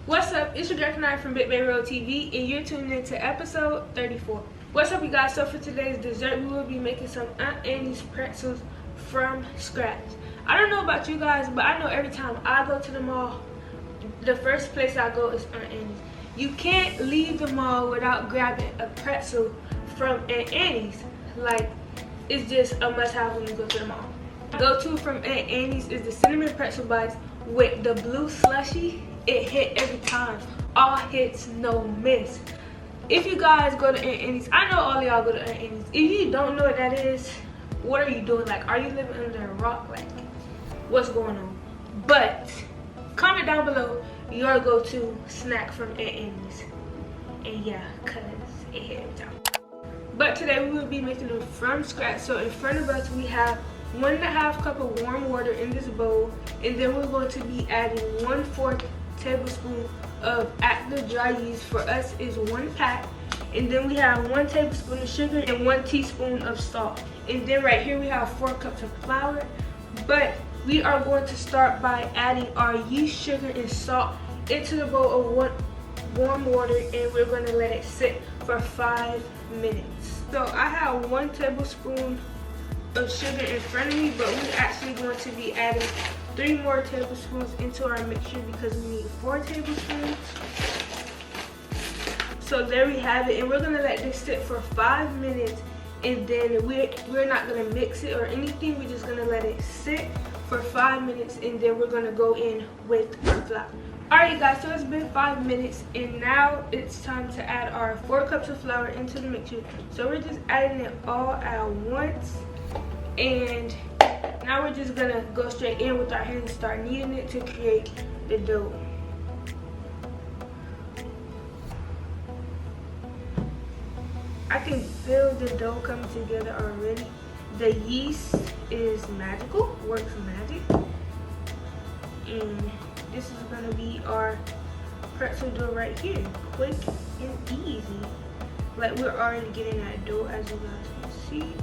What's up? It's your girl Auntie from BIGBAKEROLL TV, and you're tuning in to episode 34. What's up, you guys? So for today's dessert, we will be making some Auntie's pretzels from scratch. I don't know about you guys, but I know every time I go to the mall, the first place I go is Auntie's. You can't leave the mall without grabbing a pretzel from Auntie's. Like, it's just a must-have when you go to the mall. Go-to from Auntie's is the cinnamon pretzel bites with the blue slushy. It hit every time. All hits, no miss. If you guys go to Auntie's, I know all of y'all go to Auntie's. If you don't know what that is, what are you doing? Like, are you living under a rock? Like, what's going on? But comment down below your go-to snack from Auntie's. And yeah, cause it hit every time. But today we will be making them from scratch. So in front of us we have 1.5 cup of warm water in this bowl, and then we're going to be adding 1/4 tablespoon of active dry yeast. For us is 1 pack. And then we have 1 tablespoon of sugar and 1 teaspoon of salt. And then right here we have 4 cups of flour. But we are going to start by adding our yeast, sugar, and salt into the bowl of warm water, and we're going to let it sit for 5 minutes. So I have 1 tablespoon of sugar in front of me, but we're actually going to be adding 3 more tablespoons into our mixture because we need 4 tablespoons. So there we have it, and we're gonna let this sit for 5 minutes, and then we're not gonna mix it or anything. We're just gonna let it sit for 5 minutes, and then we're gonna go in with our flour. Alright guys, so it's been 5 minutes, and now it's time to add our 4 cups of flour into the mixture. So we're just adding it all at once, and now we're just gonna go straight in with our hands and start kneading it to create the dough. I can feel the dough coming together already. The yeast is magical, works magic. And this is gonna be our pretzel dough right here. Quick and easy. Like, we're already getting that dough, as you guys can see.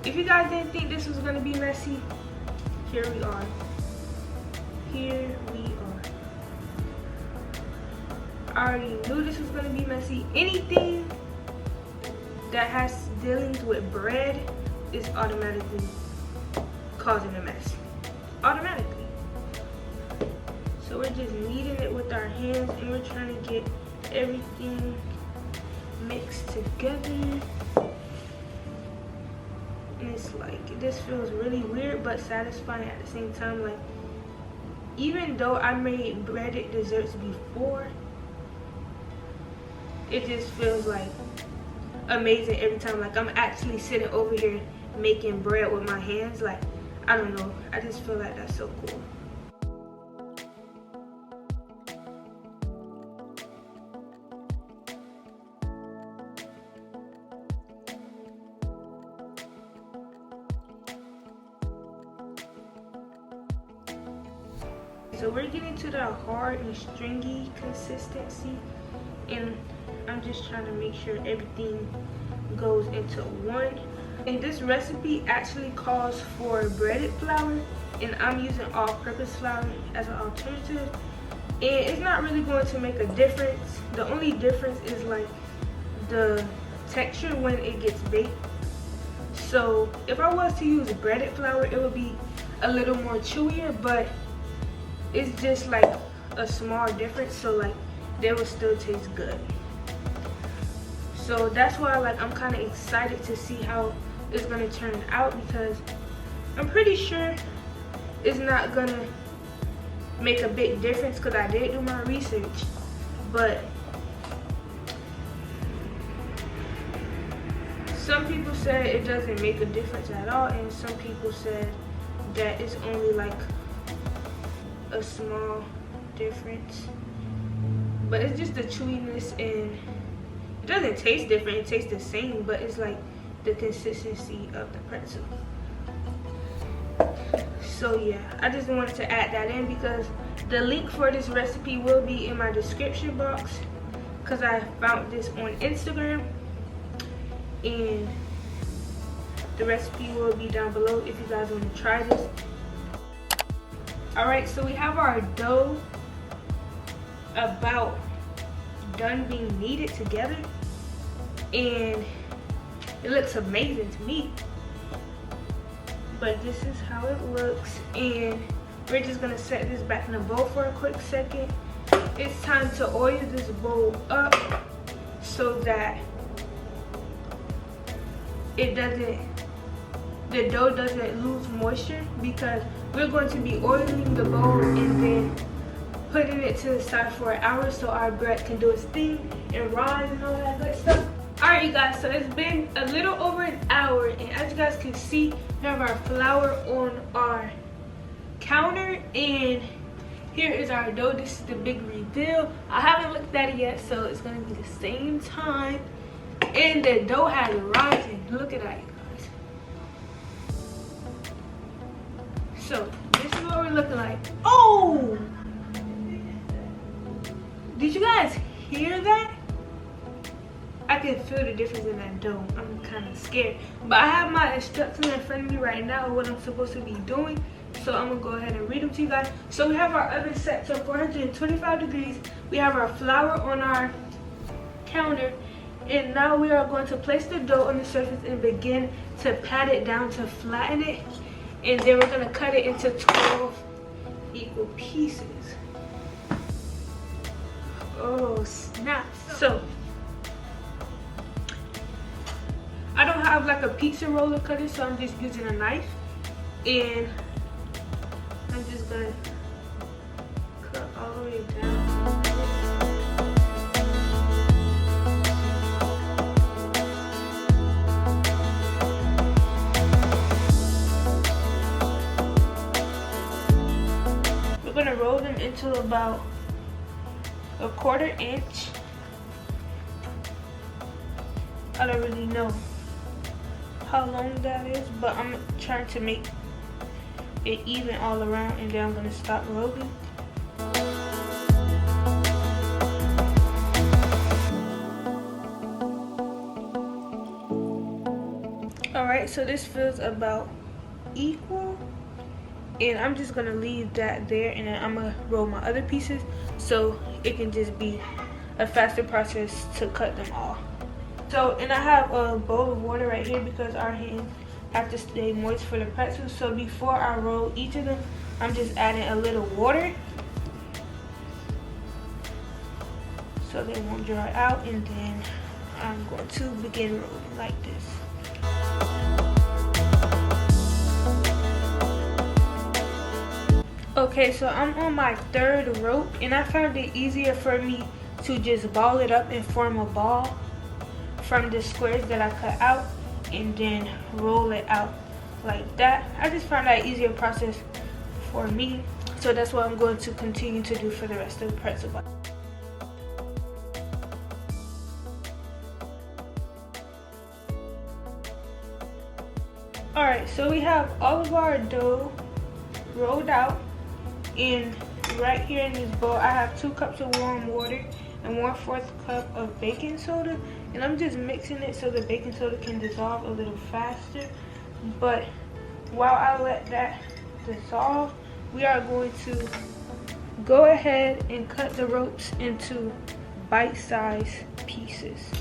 If you guys didn't think this was gonna be messy, here we are. Here we are. I already knew this was gonna be messy. Anything that has dealings with bread is automatically causing a mess. Automatically. So we're just kneading it with our hands, and we're trying to get everything mixed together. And it's like, this feels really weird but satisfying at the same time. Like, even though I made breaded desserts before, it just feels like amazing every time. Like, I'm actually sitting over here making bread with my hands. Like, I don't know, I just feel like that's so cool. So we're getting to the hard and stringy consistency, and I'm just trying to make sure everything goes into one. And this recipe actually calls for breaded flour, and I'm using all-purpose flour as an alternative. And it's not really going to make a difference. The only difference is like the texture when it gets baked. So if I was to use breaded flour, it would be a little more chewier, but it's just like a small difference, so like they will still taste good. So that's why, like, I'm kind of excited to see how it's gonna turn out, because I'm pretty sure it's not gonna make a big difference, because I did do my research. But some people said it doesn't make a difference at all, and some people said that it's only like a small difference. But it's just the chewiness, and it doesn't taste different, it tastes the same, but it's like the consistency of the pretzel. So yeah, I just wanted to add that in because the link for this recipe will be in my description box, because I found this on Instagram, and the recipe will be down below if you guys want to try this. Alright, so we have our dough about done being kneaded together, and it looks amazing to me. But this is how it looks, and we're just gonna set this back in the bowl for a quick second. It's time to oil this bowl up so that the dough doesn't lose moisture, because we're going to be oiling the bowl and then putting it to the side for an hour so our bread can do its thing and rise and all that good stuff. Alright you guys, so it's been a little over an hour, and as you guys can see, we have our flour on our counter, and here is our dough. This is the big reveal. I haven't looked at it yet, so it's gonna be the same time. And the dough has risen. Look at that, you guys. So this is what we're looking like. Oh! Did you guys hear that? I can feel the difference in that dough. I'm kind of scared. But I have my instructions in front of me right now of what I'm supposed to be doing. So I'm gonna go ahead and read them to you guys. So we have our oven set to 425 degrees. We have our flour on our counter. And now we are going to place the dough on the surface and begin to pat it down to flatten it. And then we're gonna cut it into 12 equal pieces. Oh snap. So I don't have like a pizza roller cutter, so I'm just using a knife, and I'm just gonna cut all the way down. We're gonna roll them into about a 1/4 inch. I don't really know how long that is, but I'm trying to make it even all around, and then I'm gonna stop rolling. Alright, so this feels about equal, and I'm just gonna leave that there, and then I'm gonna roll my other pieces so it can just be a faster process to cut them all. So, and I have a bowl of water right here because our hands have to stay moist for the pretzels. So before I roll each of them, I'm just adding a little water so they won't dry out, and then I'm going to begin rolling like this. Okay, so I'm on my 3rd rope, and I found it easier for me to just ball it up and form a ball from the squares that I cut out, and then roll it out like that. I just found that easier process for me, so that's what I'm going to continue to do for the rest of the pretzel box. Alright, so we have all of our dough rolled out, and right here in this bowl I have 2 cups of warm water and 1/4 cup of baking soda, and I'm just mixing it so the baking soda can dissolve a little faster. But while I let that dissolve, we are going to go ahead and cut the ropes into bite-sized pieces.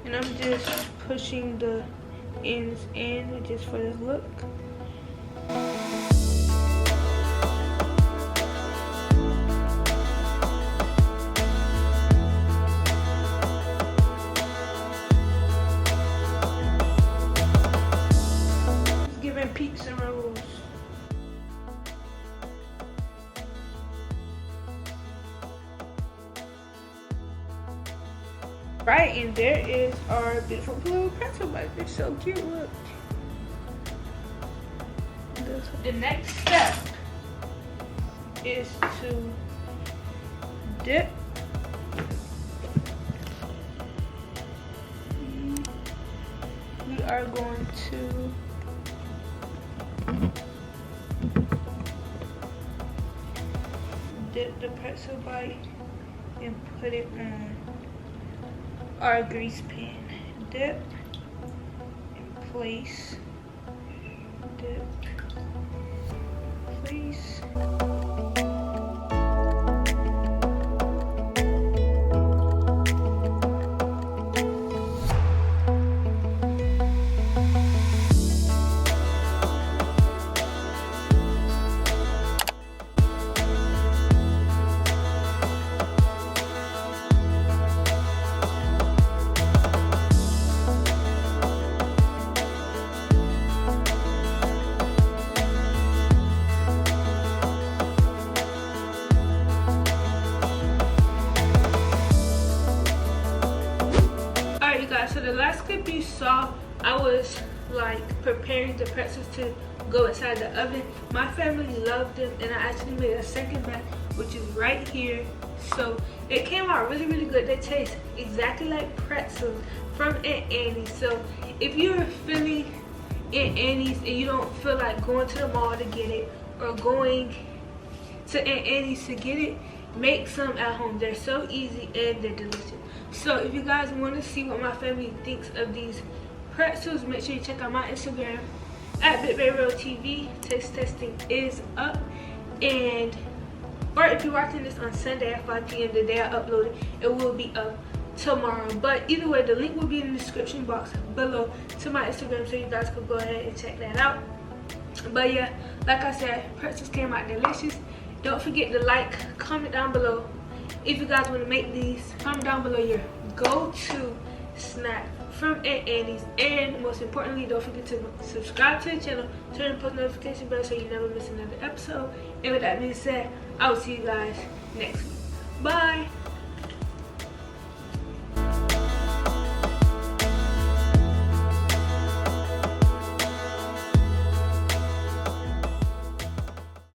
And I'm just pushing the ends in just for this look. Just giving pizza rolls. Right, and there is our beautiful blue pretzel bite. They're so cute, look. The next step is to dip are going to dip the pretzel bite and put it on our grease pan. Dip and place. Dip, place. So the last clip you saw, I was like preparing the pretzels to go inside the oven. My family loved them, and I actually made a second batch, which is right here. So it came out really, really good. They taste exactly like pretzels from Aunt Annie's. So if you're feeling Aunt Annie's and you don't feel like going to the mall to get it or going to Aunt Annie's to get it, make some at home. They're so easy and they're delicious. So if you guys want to see what my family thinks of these pretzels, make sure you check out my Instagram at BIGBAKEROLL TV. Taste testing is up, and or if you're watching this on Sunday at 5 p.m. the day I upload it will be up tomorrow. But either way, the link will be in the description box below to my Instagram, so you guys can go ahead and check that out. But yeah, like I said, pretzels came out delicious. Don't forget to like, comment down below if you guys want to make these. Comment down below your go-to snack from Aunt Annie's, and most importantly, don't forget to subscribe to the channel, turn on post notification bell so you never miss another episode. And with that being said, I will see you guys next week.